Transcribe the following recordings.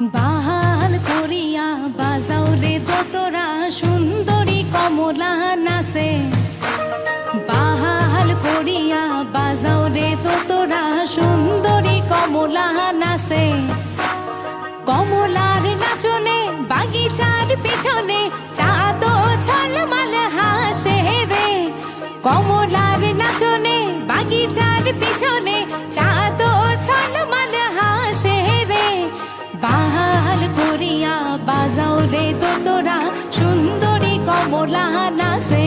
বাহাল করিয়া বাজাও রে দোতরা সুন্দরী কমলা নাচে। বাহাল করিয়া বাজাও রে দোতরা সুন্দরী কমলা নাচে। কমলার নাচনে বাগিচার পিছনে চাঁদ ঝলমল হাসে রে। কমলার নাচনে বাগিচার পিছনে চাঁদ ঝলমল হাসে রে। বাহাল করিয়া বাজাও রে দোতরা সুন্দরী কমলা নাচে।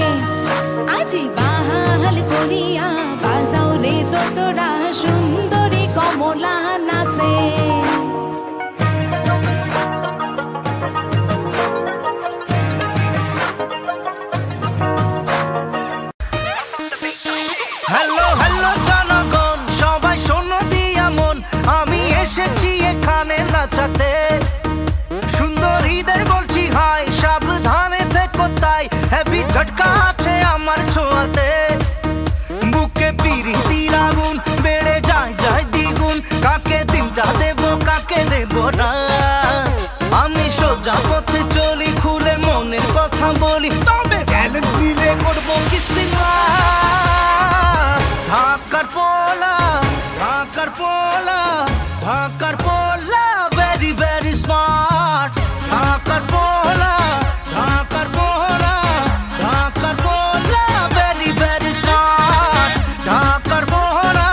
আজি বাহাল করিয়া বাজাও রে দোতরা সুন্দরী কমলা নাচে। হ্যালো হ্যালো জনগণ, সবাই শোনো দিয়া মন, আমি এসেছি এখানে নাচাতে। সুন্দরীদের বলছি হাই, সাবধানে থেকো তাই, হেভি ঝটকা আছে আমার ছোঁয়াতে। বুকে পিরিতির আগুন বেড়ে যায় যায় দ্বিগুণ, কাকে দিলটা দেব কাকে দেব না। আমি সোজা পথে চলি, খুলে মনের কথা বলি, তবে চ্যালেঞ্জ নিলে করবো কিস্তি। ঢাকার পোলা, ঢাকার পোলা, ঢাকার পোলা, ভেরি ভেরি স্মার্ট। ঢাকার পোলা, ঢাকার পোলা, ঢাকার পোলা, ভেরি ভেরি স্মার্ট। ঢাকার পোলা,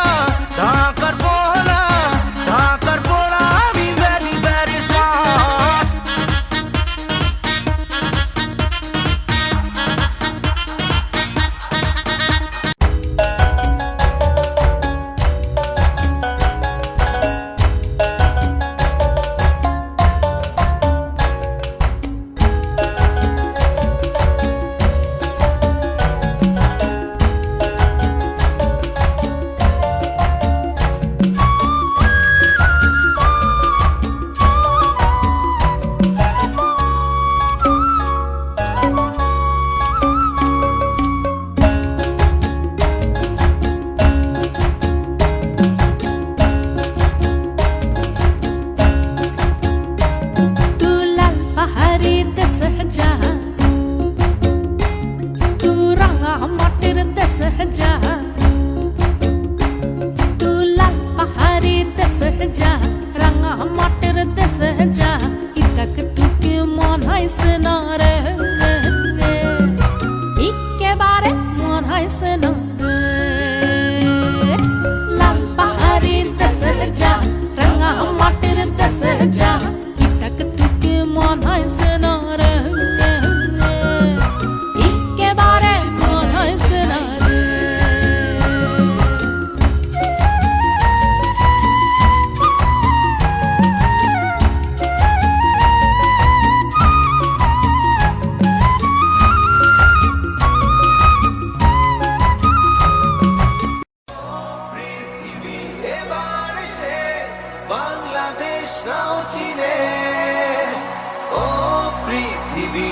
ঢাকার পোলা, ঢাকার পোলা, আমি ভেরি ভেরি স্মার্ট। বাংলাদেশ নাও চিনে, ও পৃথিবী।